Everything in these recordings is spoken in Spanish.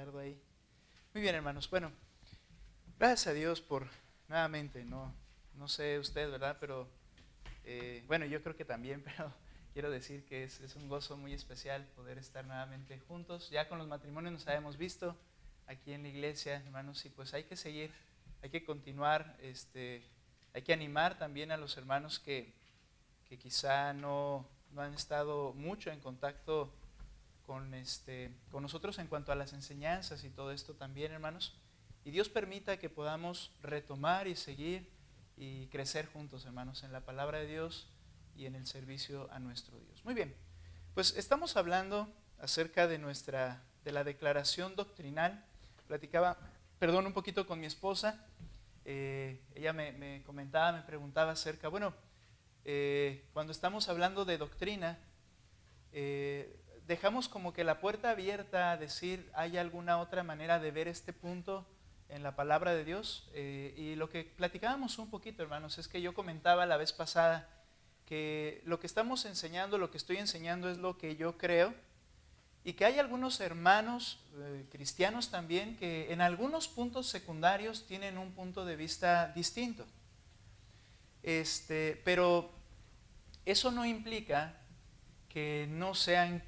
tardo ahí. Muy bien, hermanos. Bueno, gracias a Dios por nuevamente, no sé usted, ¿verdad? Pero bueno, yo creo que también, pero quiero decir que es un gozo muy especial poder estar nuevamente juntos. Ya con los matrimonios nos habíamos visto aquí en la iglesia, hermanos, y pues hay que seguir, hay que continuar, hay que animar también a los hermanos que quizá no han estado mucho en contacto con nosotros en cuanto a las enseñanzas y todo esto también, hermanos. Y Dios permita que podamos retomar y seguir y crecer juntos, hermanos, en la palabra de Dios y en el servicio a nuestro Dios. Muy bien, pues estamos hablando acerca de la declaración doctrinal. Platicaba, un poquito con mi esposa. Ella me comentaba, me preguntaba acerca, cuando estamos hablando de doctrina, dejamos como que la puerta abierta a decir, ¿hay alguna otra manera de ver este punto en la palabra de Dios? Y lo que platicábamos un poquito, hermanos, es que yo comentaba la vez pasada que lo que estamos enseñando, lo que estoy enseñando es lo que yo creo, y que hay algunos hermanos cristianos también que en algunos puntos secundarios tienen un punto de vista distinto. Pero eso no implica que no sean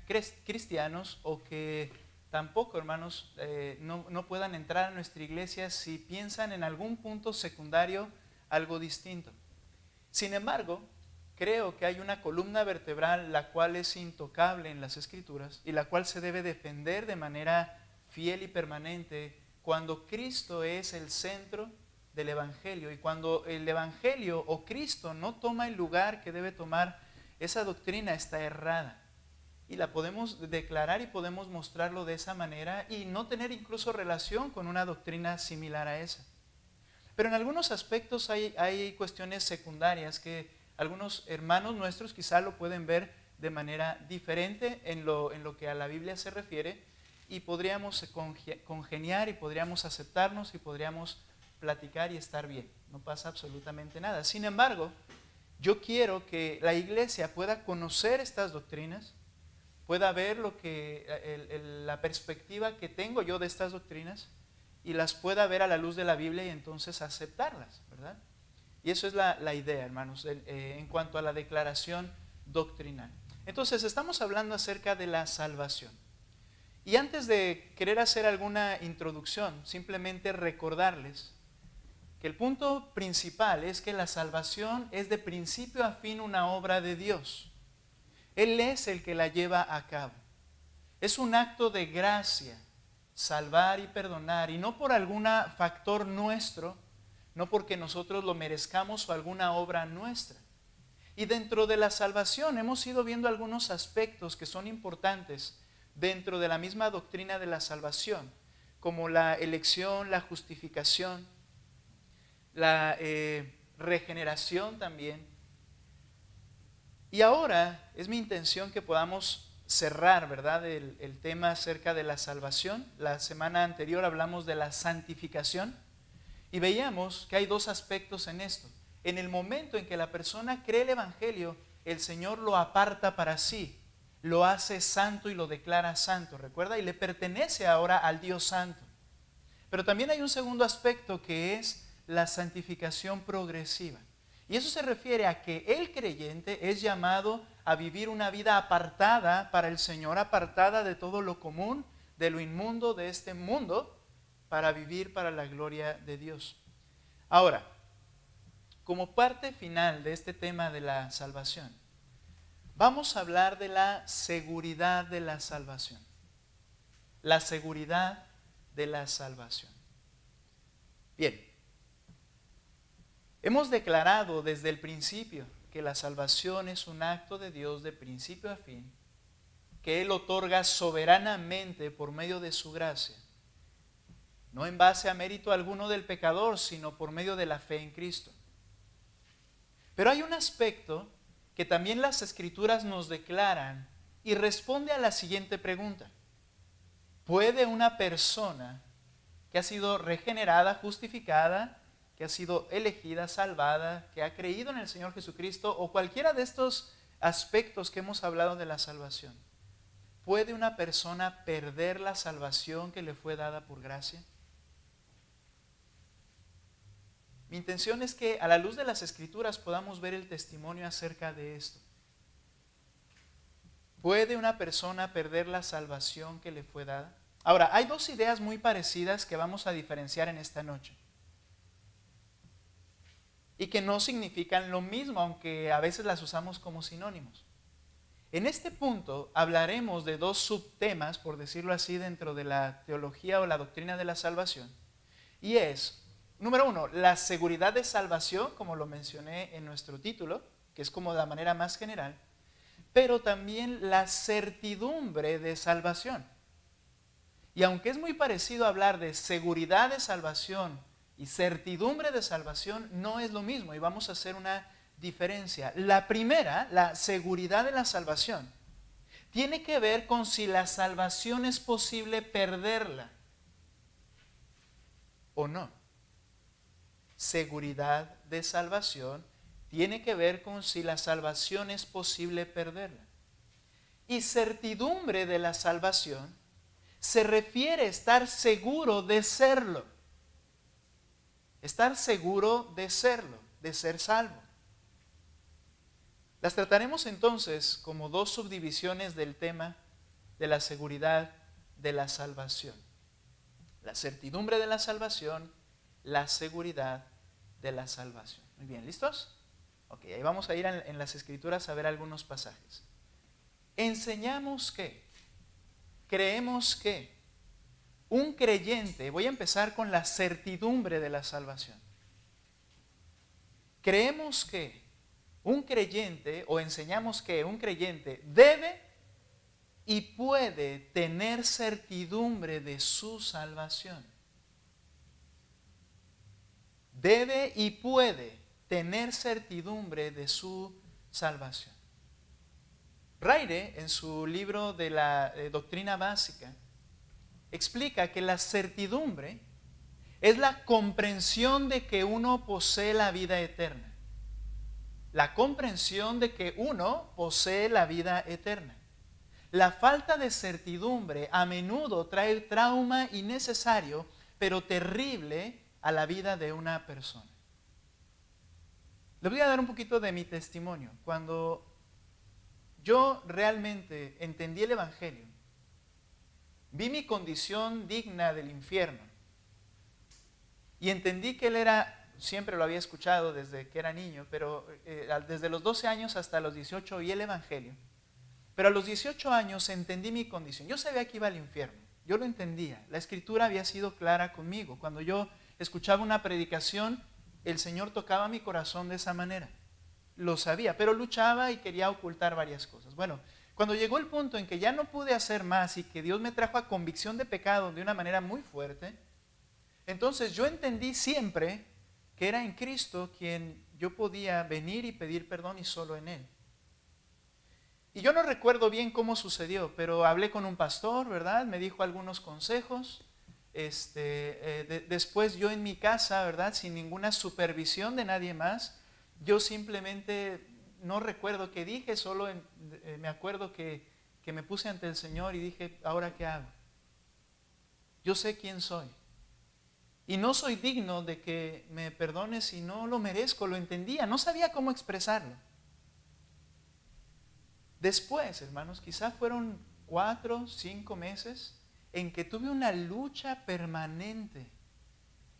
cristianos o que tampoco, hermanos, no puedan entrar a nuestra iglesia si piensan en algún punto secundario algo distinto. Sin embargo, creo que hay una columna vertebral la cual es intocable en las Escrituras y la cual se debe defender de manera fiel y permanente cuando Cristo es el centro del Evangelio, y cuando el Evangelio o Cristo no toma el lugar que debe tomar, esa doctrina está errada. Y la podemos declarar y podemos mostrarlo de esa manera y no tener incluso relación con una doctrina similar a esa. Pero en algunos aspectos hay cuestiones secundarias que algunos hermanos nuestros quizá lo pueden ver de manera diferente en lo que a la Biblia se refiere, y podríamos congeniar y podríamos aceptarnos y podríamos platicar y estar bien. No pasa absolutamente nada. Sin embargo, yo quiero que la iglesia pueda conocer estas doctrinas, pueda ver la perspectiva que tengo yo de estas doctrinas y las pueda ver a la luz de la Biblia y entonces aceptarlas, ¿verdad? Y eso es la idea, hermanos, en cuanto a la declaración doctrinal. Entonces, estamos hablando acerca de la salvación. Y antes de querer hacer alguna introducción, simplemente recordarles que el punto principal es que la salvación es de principio a fin una obra de Dios. Él es el que la lleva a cabo. Es un acto de gracia, salvar y perdonar, y no por algún factor nuestro, no porque nosotros lo merezcamos o alguna obra nuestra. Y dentro de la salvación hemos ido viendo algunos aspectos que son importantes dentro de la misma doctrina de la salvación, como la elección, la justificación, la regeneración también. Y ahora es mi intención que podamos cerrar, ¿verdad?, el tema acerca de la salvación. La semana anterior hablamos de la santificación y veíamos que hay dos aspectos en esto. En el momento en que la persona cree el Evangelio, el Señor lo aparta para sí, lo hace santo y lo declara santo, ¿recuerda? Y le pertenece ahora al Dios santo. Pero también hay un segundo aspecto que es la santificación progresiva. Y eso se refiere a que el creyente es llamado a vivir una vida apartada para el Señor, apartada de todo lo común, de lo inmundo de este mundo, para vivir para la gloria de Dios. Ahora, como parte final de este tema de la salvación, vamos a hablar de la seguridad de la salvación. La seguridad de la salvación. Bien, hemos declarado desde el principio que la salvación es un acto de Dios de principio a fin, que Él otorga soberanamente por medio de su gracia, no en base a mérito alguno del pecador, sino por medio de la fe en Cristo. Pero hay un aspecto que también las Escrituras nos declaran y responde a la siguiente pregunta: ¿puede una persona que ha sido regenerada, justificada, que ha sido elegida, salvada, que ha creído en el Señor Jesucristo, o cualquiera de estos aspectos que hemos hablado de la salvación, ¿puede una persona perder la salvación que le fue dada por gracia? Mi intención es que a la luz de las Escrituras podamos ver el testimonio acerca de esto. ¿Puede una persona perder la salvación que le fue dada? Ahora, hay dos ideas muy parecidas que vamos a diferenciar en esta noche. Y que no significan lo mismo, aunque a veces las usamos como sinónimos. En este punto hablaremos de dos subtemas, por decirlo así, dentro de la teología o la doctrina de la salvación. Y es, número uno, la seguridad de salvación, como lo mencioné en nuestro título, que es como de la manera más general, pero también la certidumbre de salvación. Y aunque es muy parecido hablar de seguridad de salvación y certidumbre de salvación, no es lo mismo y vamos a hacer una diferencia. La primera, la seguridad de la salvación, tiene que ver con si la salvación es posible perderla o no. Seguridad de salvación tiene que ver con si la salvación es posible perderla. Y certidumbre de la salvación se refiere a estar seguro de serlo. Estar seguro de serlo, de ser salvo. Las trataremos entonces como dos subdivisiones del tema de la seguridad de la salvación. La certidumbre de la salvación, la seguridad de la salvación. Muy bien, ¿listos? Ok, ahí vamos a ir en las Escrituras a ver algunos pasajes. Enseñamos que, creemos que, un creyente, voy a empezar con la certidumbre de la salvación. Creemos que un creyente, o enseñamos que un creyente debe y puede tener certidumbre de su salvación. Debe y puede tener certidumbre de su salvación. Raire, en su libro de la doctrina básica, explica que la certidumbre es la comprensión de que uno posee la vida eterna. La comprensión de que uno posee la vida eterna. La falta de certidumbre a menudo trae trauma innecesario, pero terrible a la vida de una persona. Les voy a dar un poquito de mi testimonio. Cuando yo realmente entendí el Evangelio, vi mi condición digna del infierno y entendí que Él era, siempre lo había escuchado desde que era niño, pero desde los 12 años hasta los 18 oí el Evangelio. Pero a los 18 años entendí mi condición. Yo sabía que iba al infierno, yo lo entendía. La Escritura había sido clara conmigo. Cuando yo escuchaba una predicación, el Señor tocaba mi corazón de esa manera. Lo sabía, pero luchaba y quería ocultar varias cosas. Bueno, cuando llegó el punto en que ya no pude hacer más y que Dios me trajo a convicción de pecado de una manera muy fuerte, entonces yo entendí siempre que era en Cristo quien yo podía venir y pedir perdón y solo en Él. Y yo no recuerdo bien cómo sucedió, pero hablé con un pastor, ¿verdad? Me dijo algunos consejos. Después yo en mi casa, ¿verdad? Sin ninguna supervisión de nadie más, yo simplemente no recuerdo qué dije, solo me acuerdo que me puse ante el Señor y dije, ¿ahora qué hago? Yo sé quién soy. Y no soy digno de que me perdones y no lo merezco, lo entendía, no sabía cómo expresarlo. Después, hermanos, quizás fueron 4, 5 meses en que tuve una lucha permanente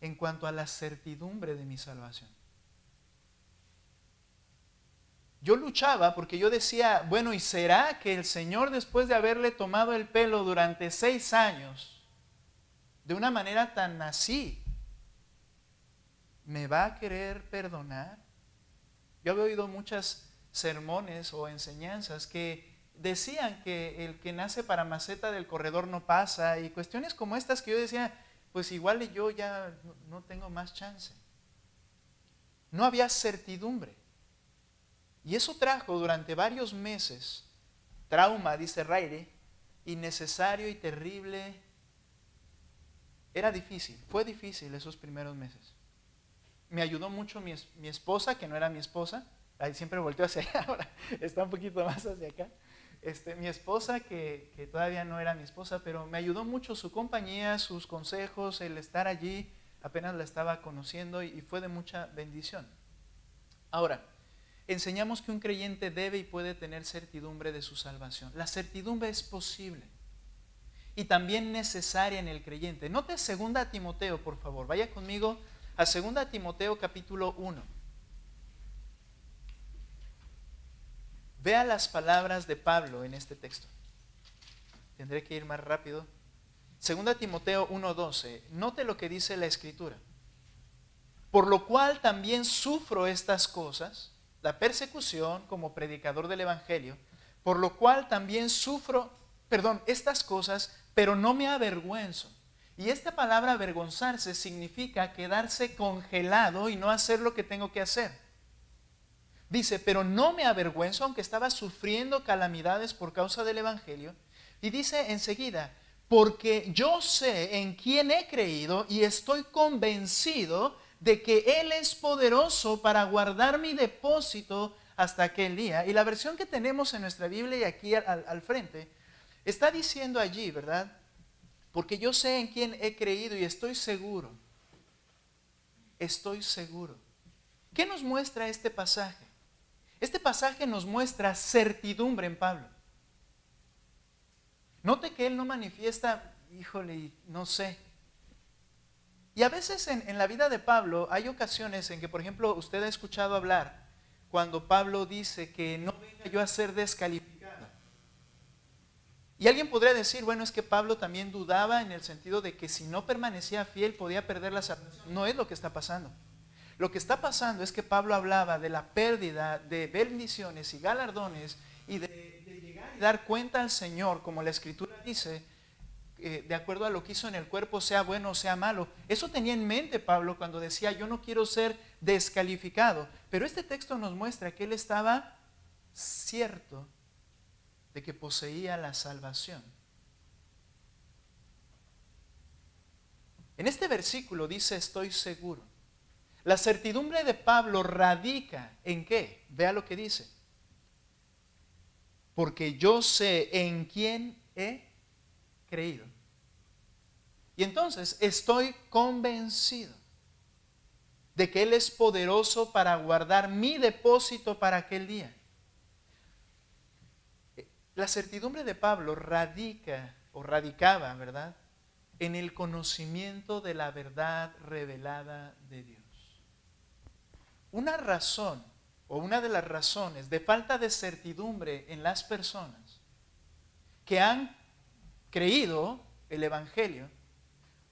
en cuanto a la certidumbre de mi salvación. Yo luchaba porque yo decía, bueno, ¿y será que el Señor, después de haberle tomado el pelo durante 6 años, de una manera tan así, me va a querer perdonar? Yo había oído muchas sermones o enseñanzas que decían que el que nace para maceta del corredor no pasa, y cuestiones como estas que yo decía, pues igual yo ya no tengo más chance. No había certidumbre. Y eso trajo durante varios meses trauma, dice Raire, innecesario y terrible. Era difícil, fue difícil esos primeros meses. Me ayudó mucho mi esposa, que no era mi esposa. Ahí siempre volteó hacia allá, ahora está un poquito más hacia acá. Mi esposa, que todavía no era mi esposa, pero me ayudó mucho su compañía, sus consejos, el estar allí, apenas la estaba conociendo y fue de mucha bendición. Ahora, enseñamos que un creyente debe y puede tener certidumbre de su salvación. La certidumbre es posible y también necesaria en el creyente. Note 2 Timoteo, por favor. Vaya conmigo a 2 Timoteo capítulo 1. Vea las palabras de Pablo en este texto. Tendré que ir más rápido. 2 Timoteo 1:12. Note lo que dice la Escritura. Por lo cual también sufro estas cosas, la persecución como predicador del Evangelio, por lo cual también sufro, estas cosas, pero no me avergüenzo. Y esta palabra avergonzarse significa quedarse congelado y no hacer lo que tengo que hacer. Dice, pero no me avergüenzo, aunque estaba sufriendo calamidades por causa del Evangelio. Y dice enseguida, porque yo sé en quién he creído y estoy convencido de que Él es poderoso para guardar mi depósito hasta aquel día. Y la versión que tenemos en nuestra Biblia y aquí al frente, está diciendo allí, ¿verdad? Porque yo sé en quién he creído y estoy seguro. Estoy seguro. ¿Qué nos muestra este pasaje? Este pasaje nos muestra certidumbre en Pablo. Note que él no manifiesta, híjole, no sé. Y a veces en la vida de Pablo hay ocasiones en que, por ejemplo, usted ha escuchado hablar cuando Pablo dice que no venga yo a ser descalificado. Y alguien podría decir, bueno, es que Pablo también dudaba en el sentido de que si no permanecía fiel podía perder la salvación. No es lo que está pasando. Lo que está pasando es que Pablo hablaba de la pérdida de bendiciones y galardones y de llegar y dar cuenta al Señor, como la Escritura dice, de acuerdo a lo que hizo en el cuerpo, sea bueno o sea malo. Eso tenía en mente Pablo cuando decía, yo no quiero ser descalificado. Pero este texto nos muestra que él estaba cierto de que poseía la salvación. En este versículo dice, estoy seguro. La certidumbre de Pablo radica ¿en qué? Vea lo que dice. Porque yo sé en quién he creído. Y entonces estoy convencido de que Él es poderoso para guardar mi depósito para aquel día. La certidumbre de Pablo radicaba, ¿verdad?, en el conocimiento de la verdad revelada de Dios. Una razón o una de las razones de falta de certidumbre en las personas que han creído el Evangelio,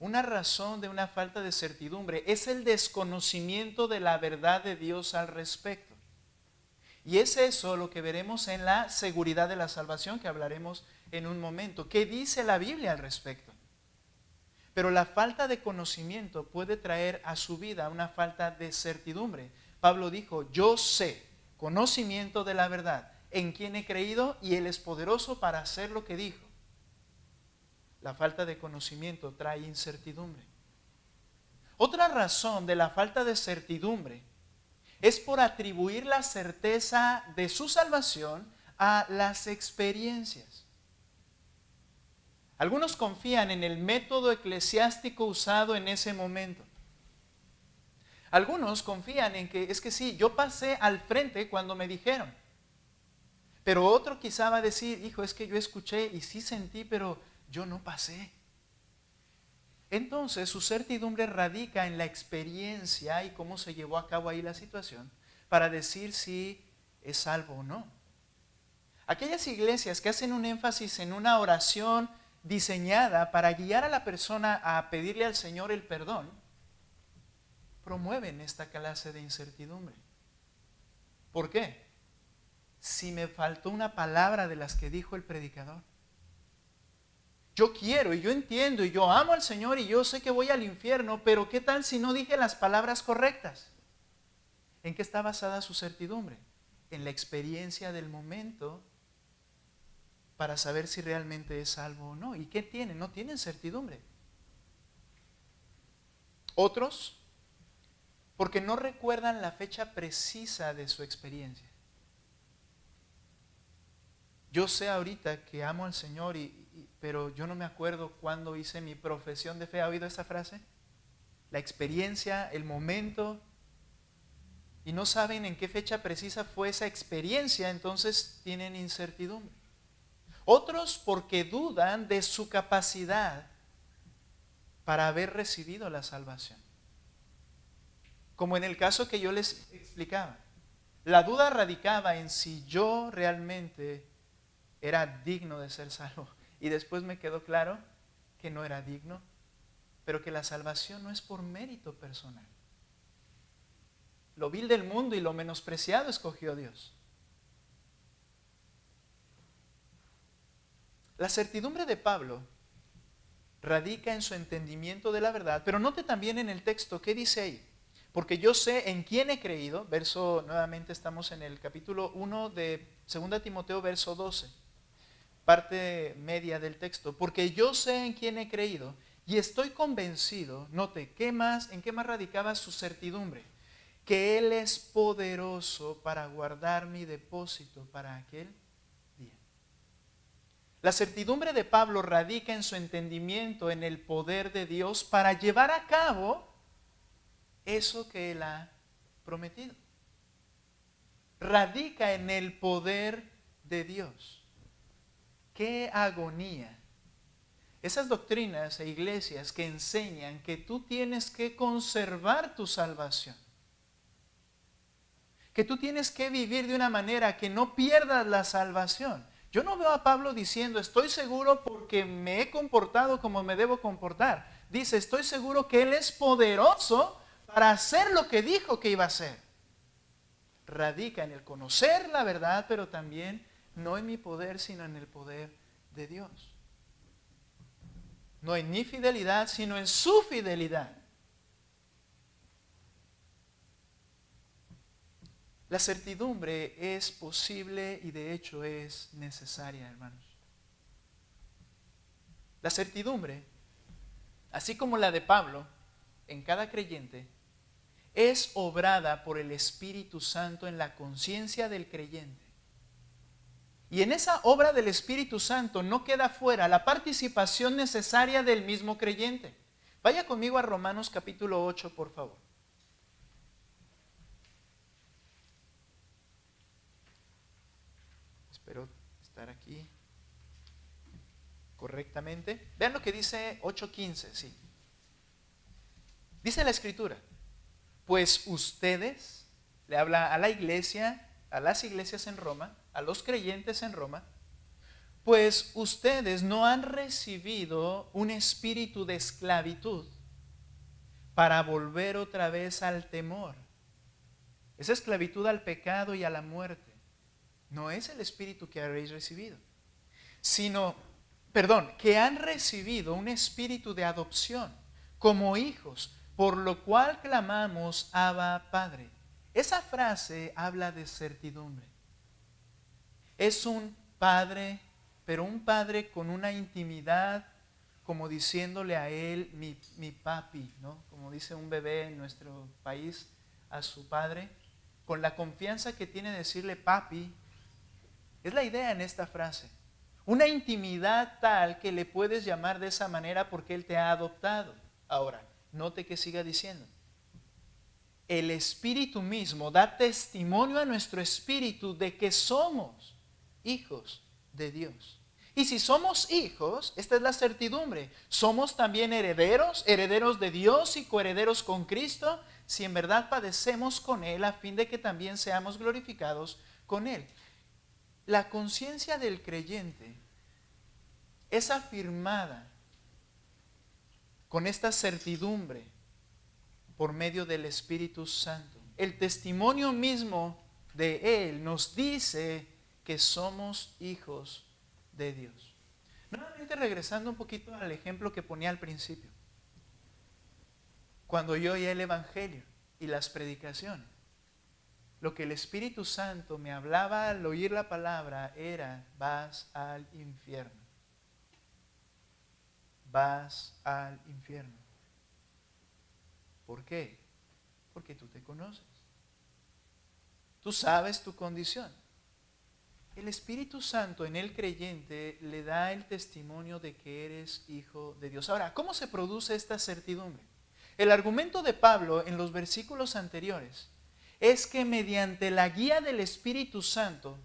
una razón de una falta de certidumbre es el desconocimiento de la verdad de Dios al respecto. Y es eso lo que veremos en la seguridad de la salvación, que hablaremos en un momento. ¿Qué dice la Biblia al respecto? Pero la falta de conocimiento puede traer a su vida una falta de certidumbre. Pablo dijo, yo sé, conocimiento de la verdad, en quien he creído y Él es poderoso para hacer lo que dijo. La falta de conocimiento trae incertidumbre. Otra razón de la falta de certidumbre es por atribuir la certeza de su salvación a las experiencias. Algunos confían en el método eclesiástico usado en ese momento. Algunos confían en que es que sí, yo pasé al frente cuando me dijeron. Pero otro quizá va a decir, hijo, es que yo escuché y sí sentí, pero yo no pasé. Entonces su certidumbre radica en la experiencia y cómo se llevó a cabo ahí la situación para decir si es salvo o no. Aquellas iglesias que hacen un énfasis en una oración diseñada para guiar a la persona a pedirle al Señor el perdón, promueven esta clase de incertidumbre. ¿Por qué? Si me faltó una palabra de las que dijo el predicador. Yo quiero y yo entiendo y yo amo al Señor y yo sé que voy al infierno, pero ¿qué tal si no dije las palabras correctas? ¿En qué está basada su certidumbre? En la experiencia del momento para saber si realmente es salvo o no. ¿Y qué tienen? No tienen certidumbre. Otros, porque no recuerdan la fecha precisa de su experiencia. Yo sé ahorita que amo al Señor, pero yo no me acuerdo cuándo hice mi profesión de fe. ¿Ha oído esa frase? La experiencia, el momento, y no saben en qué fecha precisa fue esa experiencia, entonces tienen incertidumbre. Otros porque dudan de su capacidad para haber recibido la salvación. Como en el caso que yo les explicaba. La duda radicaba en si yo realmente era digno de ser salvo. Y después me quedó claro que no era digno, pero que la salvación no es por mérito personal. Lo vil del mundo y lo menospreciado escogió Dios. La certidumbre de Pablo radica en su entendimiento de la verdad, pero note también en el texto, ¿qué dice ahí? Porque yo sé en quién he creído, nuevamente estamos en el capítulo 1 de 2 Timoteo, verso 12, parte media del texto, porque yo sé en quién he creído y estoy convencido, note, ¿en qué más radicaba su certidumbre? Que Él es poderoso para guardar mi depósito para aquel día. La certidumbre de Pablo radica en su entendimiento en el poder de Dios para llevar a cabo eso que Él ha prometido. Radica en el poder de Dios. ¡Qué agonía! Esas doctrinas e iglesias que enseñan que tú tienes que conservar tu salvación, que tú tienes que vivir de una manera que no pierdas la salvación. Yo no veo a Pablo diciendo, estoy seguro porque me he comportado como me debo comportar. Dice, estoy seguro que Él es poderoso para hacer lo que dijo que iba a hacer. Radica en el conocer la verdad, pero también no en mi poder, sino en el poder de Dios. No en mi fidelidad, sino en su fidelidad. La certidumbre es posible y de hecho es necesaria, hermanos. La certidumbre, así como la de Pablo, en cada creyente, es obrada por el Espíritu Santo en la conciencia del creyente. Y en esa obra del Espíritu Santo no queda fuera la participación necesaria del mismo creyente. Vaya conmigo a Romanos capítulo 8, por favor. Espero estar aquí correctamente. Vean lo que dice 8:15, sí. Dice la Escritura, pues ustedes, le habla a la iglesia, a las iglesias en Roma, a los creyentes en Roma, pues ustedes no han recibido un espíritu de esclavitud para volver otra vez al temor. Esa esclavitud al pecado y a la muerte no es el espíritu que habéis recibido, que han recibido un espíritu de adopción como hijos, por lo cual clamamos Abba, Padre. Esa frase habla de certidumbre. Es un padre, pero un padre con una intimidad, como diciéndole a él, mi papi, ¿no? Como dice un bebé en nuestro país a su padre, con la confianza que tiene decirle papi. Es la idea en esta frase. Una intimidad tal que le puedes llamar de esa manera porque Él te ha adoptado. Ahora, note que siga diciendo. El Espíritu mismo da testimonio a nuestro espíritu de que somos hijos de Dios. Y si somos hijos, esta es la certidumbre, somos también herederos, herederos de Dios y coherederos con Cristo, si en verdad padecemos con Él, a fin de que también seamos glorificados con Él. La conciencia del creyente es afirmada con esta certidumbre por medio del Espíritu Santo. El testimonio mismo de Él nos dice que somos hijos de Dios. Nuevamente regresando un poquito al ejemplo que ponía al principio. Cuando yo oía el Evangelio y las predicaciones, lo que el Espíritu Santo me hablaba al oír la palabra era, vas al infierno. Vas al infierno. ¿Por qué? Porque tú te conoces. Tú sabes tu condición. El Espíritu Santo en el creyente le da el testimonio de que eres hijo de Dios. Ahora, ¿cómo se produce esta certidumbre? El argumento de Pablo en los versículos anteriores es que mediante la guía del Espíritu Santo,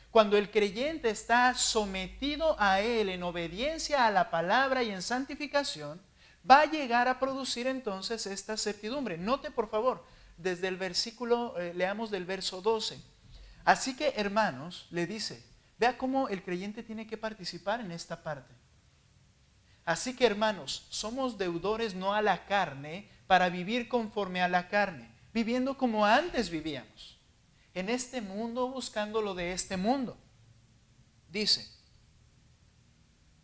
cuando el creyente está sometido a Él en obediencia a la palabra y en santificación, va a llegar a producir entonces esta certidumbre. Note por favor, desde el versículo, leamos del verso 12. Así que hermanos, le dice, vea cómo el creyente tiene que participar en esta parte. Así que hermanos, somos deudores no a la carne para vivir conforme a la carne, viviendo como antes vivíamos, en este mundo buscando lo de este mundo. Dice,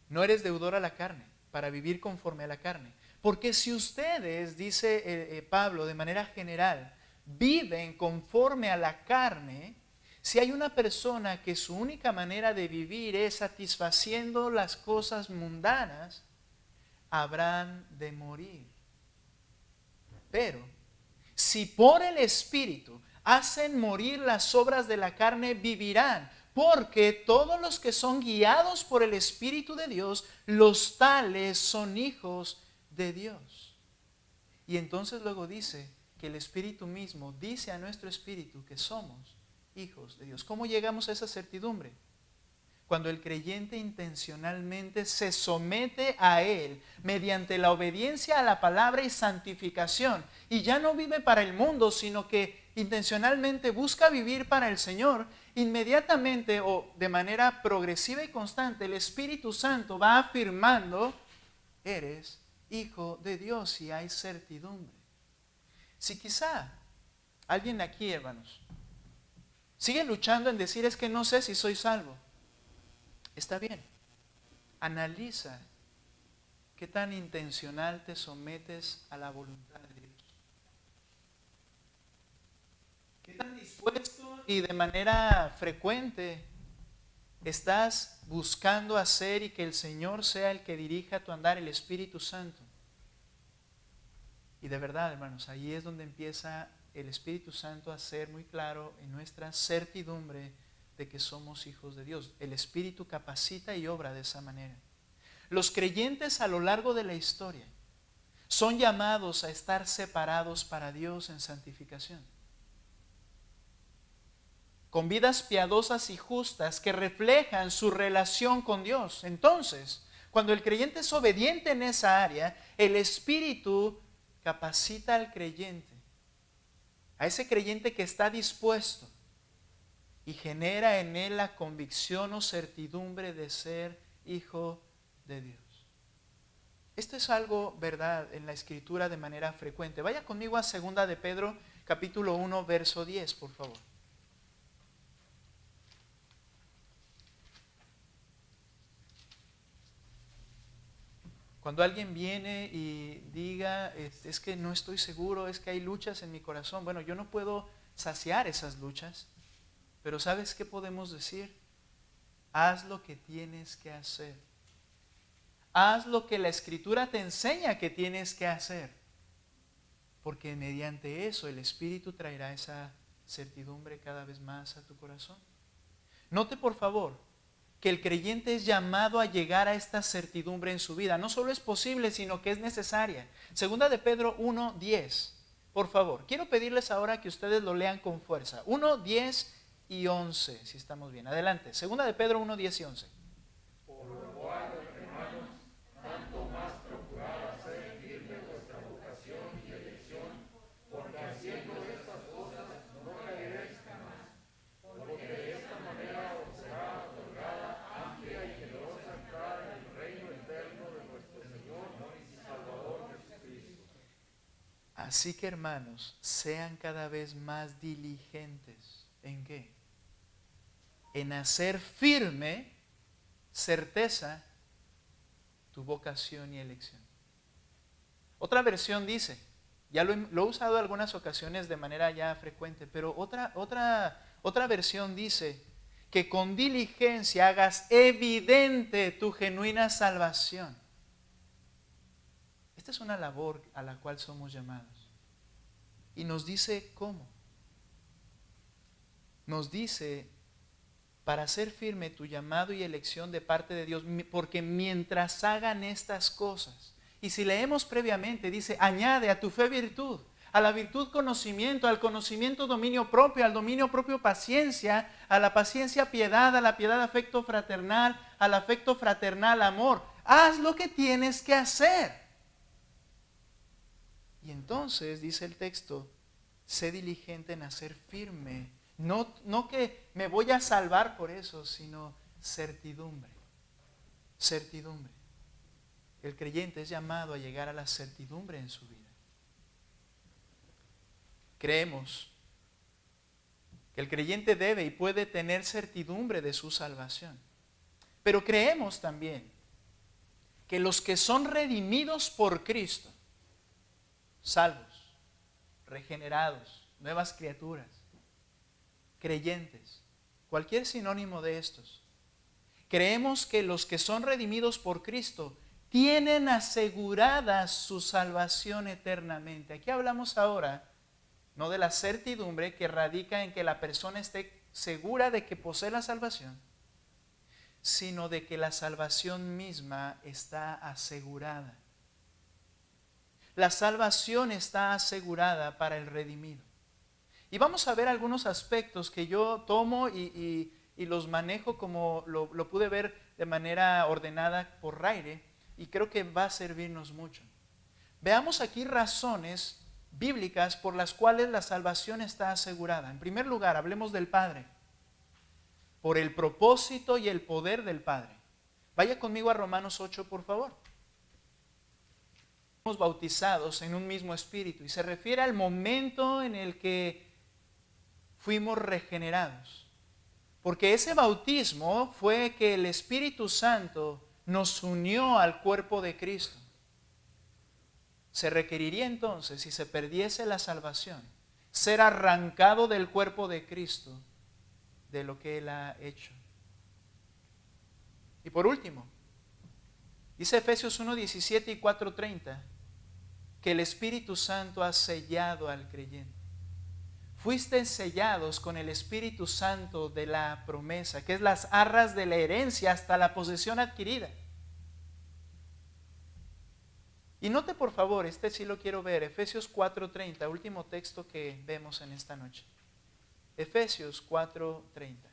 no eres deudor a la carne para vivir conforme a la carne. Porque si ustedes, dice Pablo de manera general, viven conforme a la carne, si hay una persona que su única manera de vivir es satisfaciendo las cosas mundanas, habrán de morir. Pero si por el Espíritu hacen morir las obras de la carne, vivirán. Porque todos los que son guiados por el Espíritu de Dios, los tales son hijos de Dios. Y entonces luego dice que el Espíritu mismo dice a nuestro espíritu que somos hijos de Dios. ¿Cómo llegamos a esa certidumbre? Cuando el creyente intencionalmente se somete a Él mediante la obediencia a la palabra y santificación, y ya no vive para el mundo, sino que intencionalmente busca vivir para el Señor, inmediatamente o de manera progresiva y constante, el Espíritu Santo va afirmando, eres hijo de Dios, y hay certidumbre. Si quizá alguien aquí, hermanos, sigue luchando en decir, es que no sé si soy salvo, está bien, analiza qué tan intencional te sometes a la voluntad de Dios. Qué tan dispuesto y de manera frecuente estás buscando hacer y que el Señor sea el que dirija tu andar, el Espíritu Santo. Y de verdad, hermanos, ahí es donde empieza el Espíritu Santo a ser muy claro en nuestra certidumbre de que somos hijos de Dios. El Espíritu capacita y obra de esa manera. Los creyentes a lo largo de la historia son llamados a estar separados para Dios en santificación, con vidas piadosas y justas que reflejan su relación con Dios. Entonces, cuando el creyente es obediente en esa área, el Espíritu capacita al creyente, a ese creyente que está dispuesto, y genera en él la convicción o certidumbre de ser hijo de Dios. Esto es algo, verdad, en la Escritura de manera frecuente. Vaya conmigo a 2 de Pedro, capítulo 1, verso 10, por favor. Cuando alguien viene y diga, es que no estoy seguro, es que hay luchas en mi corazón. Bueno, yo no puedo saciar esas luchas, pero ¿sabes qué podemos decir? Haz lo que tienes que hacer. Haz lo que la Escritura te enseña que tienes que hacer. Porque mediante eso el Espíritu traerá esa certidumbre cada vez más a tu corazón. Note por favor que el creyente es llamado a llegar a esta certidumbre en su vida. No solo es posible, sino que es necesaria. 2 de Pedro 1:10. Por favor, quiero pedirles ahora que ustedes lo lean con fuerza. 1:10 y 11, si estamos bien. Adelante. 2 de Pedro 1:10 y 11. Por lo cual, hermanos, tanto más procurad hacer firme vuestra vocación y elección, porque haciendo estas cosas no caeréis jamás, porque de esta manera os será otorgada amplia y generosa entrada en el reino eterno de nuestro Señor y Salvador Jesucristo. Así que hermanos, sean cada vez más diligentes. ¿En qué? En hacer firme, certeza, tu vocación y elección. Otra versión dice, ya lo he usado en algunas ocasiones de manera ya frecuente, pero otra versión dice que con diligencia hagas evidente tu genuina salvación. Esta es una labor a la cual somos llamados. Y nos dice cómo. Nos dice para hacer firme tu llamado y elección de parte de Dios, porque mientras hagan estas cosas, y si leemos previamente, dice, añade a tu fe virtud, a la virtud conocimiento, al conocimiento dominio propio, al dominio propio paciencia, a la paciencia piedad, a la piedad afecto fraternal, al afecto fraternal amor. Haz lo que tienes que hacer. Y entonces, dice el texto, sé diligente en hacer firme. No que me voy a salvar por eso, sino certidumbre. Certidumbre. El creyente es llamado a llegar a la certidumbre en su vida. Creemos que el creyente debe y puede tener certidumbre de su salvación. Pero creemos también que los que son redimidos por Cristo, salvos, regenerados, nuevas criaturas, creyentes, cualquier sinónimo de estos, creemos que los que son redimidos por Cristo tienen asegurada su salvación eternamente. Aquí hablamos ahora no de la certidumbre que radica en que la persona esté segura de que posee la salvación, sino de que la salvación misma está asegurada. La salvación está asegurada para el redimido. Y vamos a ver algunos aspectos que yo tomo y los manejo como lo pude ver de manera ordenada por Raire, y creo que va a servirnos mucho. Veamos aquí razones bíblicas por las cuales la salvación está asegurada. En primer lugar, hablemos del Padre. Por el propósito y el poder del Padre. Vaya conmigo a Romanos 8, por favor. Somos bautizados en un mismo espíritu y se refiere al momento en el que fuimos regenerados. Porque ese bautismo fue que el Espíritu Santo nos unió al cuerpo de Cristo. Se requeriría entonces, si se perdiese la salvación, ser arrancado del cuerpo de Cristo de lo que Él ha hecho. Y por último, dice Efesios 1:17 y 4:30 que el Espíritu Santo ha sellado al creyente. Fuiste sellados con el Espíritu Santo de la promesa, que es las arras de la herencia hasta la posesión adquirida. Y note por favor, este sí lo quiero ver, Efesios 4:30, último texto que vemos en esta noche. Efesios 4:30.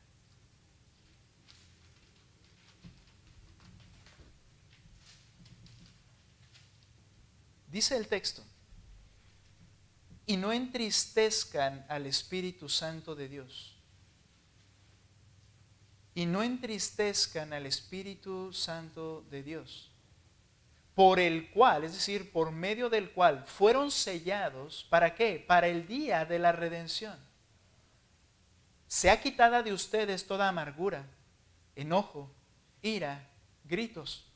Dice el texto, y no entristezcan al Espíritu Santo de Dios. Y no entristezcan al Espíritu Santo de Dios, por el cual, es decir, por medio del cual fueron sellados, ¿para qué? Para el día de la redención. Sea quitada de ustedes toda amargura, enojo, ira, gritos,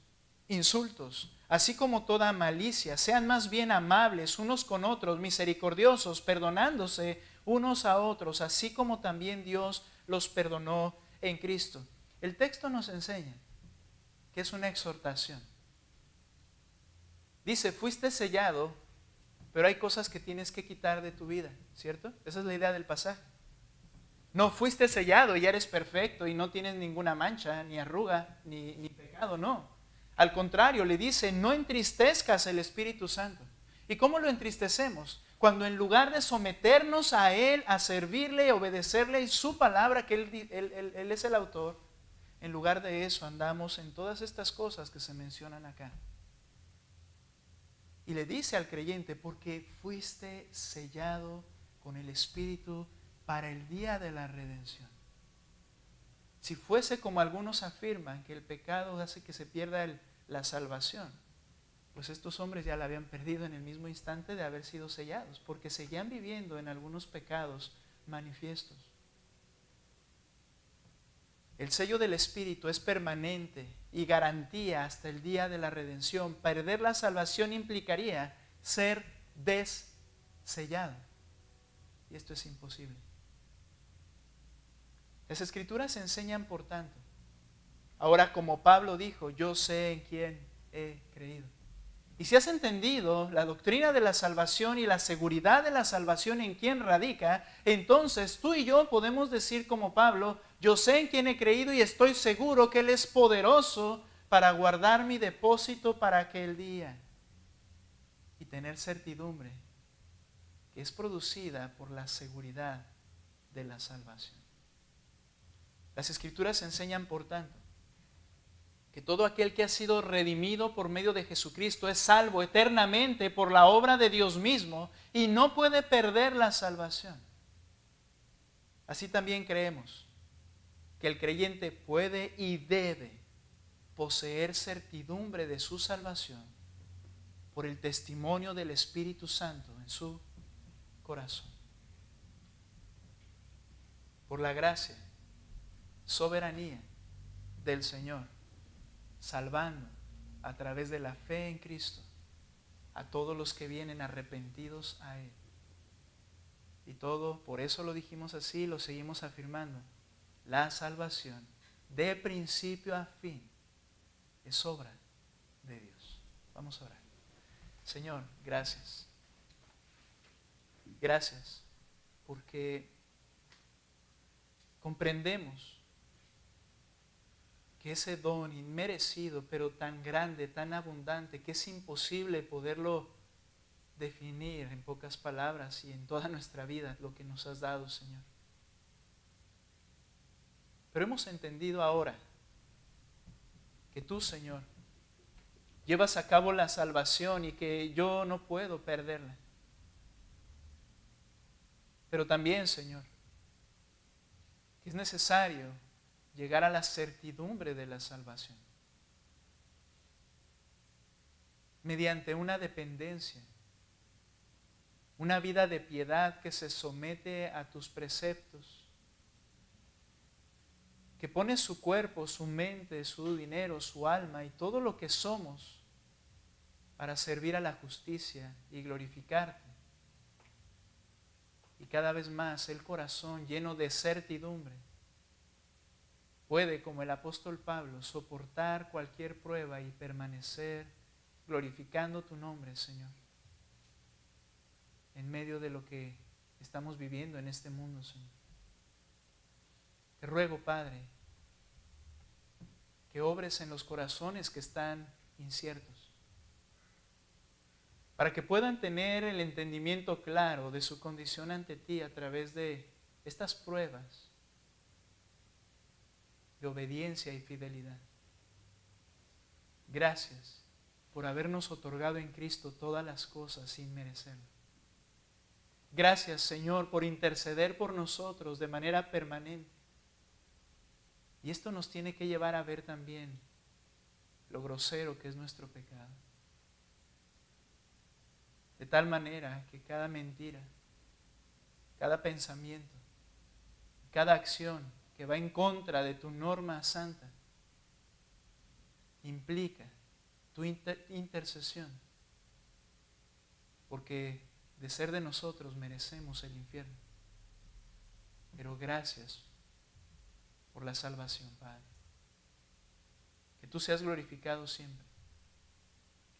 insultos, así como toda malicia. Sean más bien amables unos con otros, misericordiosos, perdonándose unos a otros, así como también Dios los perdonó en Cristo. El texto nos enseña que es una exhortación. Dice, fuiste sellado, pero hay cosas que tienes que quitar de tu vida, ¿cierto? Esa es la idea del pasaje. No fuiste sellado y ya eres perfecto y no tienes ninguna mancha, ni arruga, ni pecado, no. Al contrario, le dice, no entristezcas el Espíritu Santo. ¿Y cómo lo entristecemos? Cuando en lugar de someternos a Él, a servirle, obedecerle y su palabra, que Él es el autor, en lugar de eso andamos en todas estas cosas que se mencionan acá. Y le dice al creyente, porque fuiste sellado con el Espíritu para el día de la redención. Si fuese como algunos afirman, que el pecado hace que se pierda la salvación, pues estos hombres ya la habían perdido en el mismo instante de haber sido sellados, porque seguían viviendo en algunos pecados manifiestos. El sello del Espíritu es permanente y garantía hasta el día de la redención. Perder la salvación implicaría ser dessellado. Y esto es imposible. Las Escrituras enseñan, por tanto, ahora como Pablo dijo, yo sé en quién he creído. Y si has entendido la doctrina de la salvación y la seguridad de la salvación en quién radica, entonces tú y yo podemos decir como Pablo, Yo sé en quién he creído y estoy seguro que Él es poderoso para guardar mi depósito para aquel día. Y tener certidumbre que es producida por la seguridad de la salvación. Las Escrituras enseñan, por tanto, que todo aquel que ha sido redimido por medio de Jesucristo es salvo eternamente por la obra de Dios mismo y no puede perder la salvación. Así también creemos que el creyente puede y debe poseer certidumbre de su salvación por el testimonio del Espíritu Santo en su corazón. Por la gracia, soberanía del Señor, salvando a través de la fe en Cristo a todos los que vienen arrepentidos a Él. Y todo, por eso lo dijimos así, lo seguimos afirmando. La salvación, de principio a fin, es obra de Dios. Vamos a orar. Señor, gracias. Gracias porque comprendemos que ese don inmerecido, pero tan grande, tan abundante, que es imposible poderlo definir en pocas palabras y en toda nuestra vida, lo que nos has dado, Señor. Pero hemos entendido ahora que tú, Señor, llevas a cabo la salvación y que yo no puedo perderla. Pero también, Señor, que es necesario llegar a la certidumbre de la salvación mediante una dependencia, una vida de piedad que se somete a tus preceptos, que pone su cuerpo, su mente, su dinero, su alma y todo lo que somos para servir a la justicia y glorificarte. Y cada vez más el corazón lleno de certidumbre puede, como el apóstol Pablo, soportar cualquier prueba y permanecer glorificando tu nombre, Señor, en medio de lo que estamos viviendo en este mundo, Señor. Te ruego, Padre, que obres en los corazones que están inciertos, para que puedan tener el entendimiento claro de su condición ante ti a través de estas pruebas de obediencia y fidelidad. Gracias por habernos otorgado en Cristo todas las cosas sin merecerlo. Gracias, Señor, por interceder por nosotros de manera permanente. Y esto nos tiene que llevar a ver también lo grosero que es nuestro pecado. De tal manera que cada mentira, cada pensamiento, cada acción que va en contra de tu norma santa implica tu intercesión, porque de ser de nosotros merecemos el infierno. Pero gracias por la salvación, Padre. Que tú seas glorificado siempre.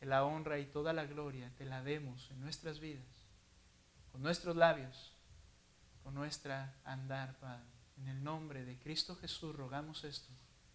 Que la honra y toda la gloria te la demos en nuestras vidas, con nuestros labios, con nuestra andar, Padre. En el nombre de Cristo Jesús rogamos esto.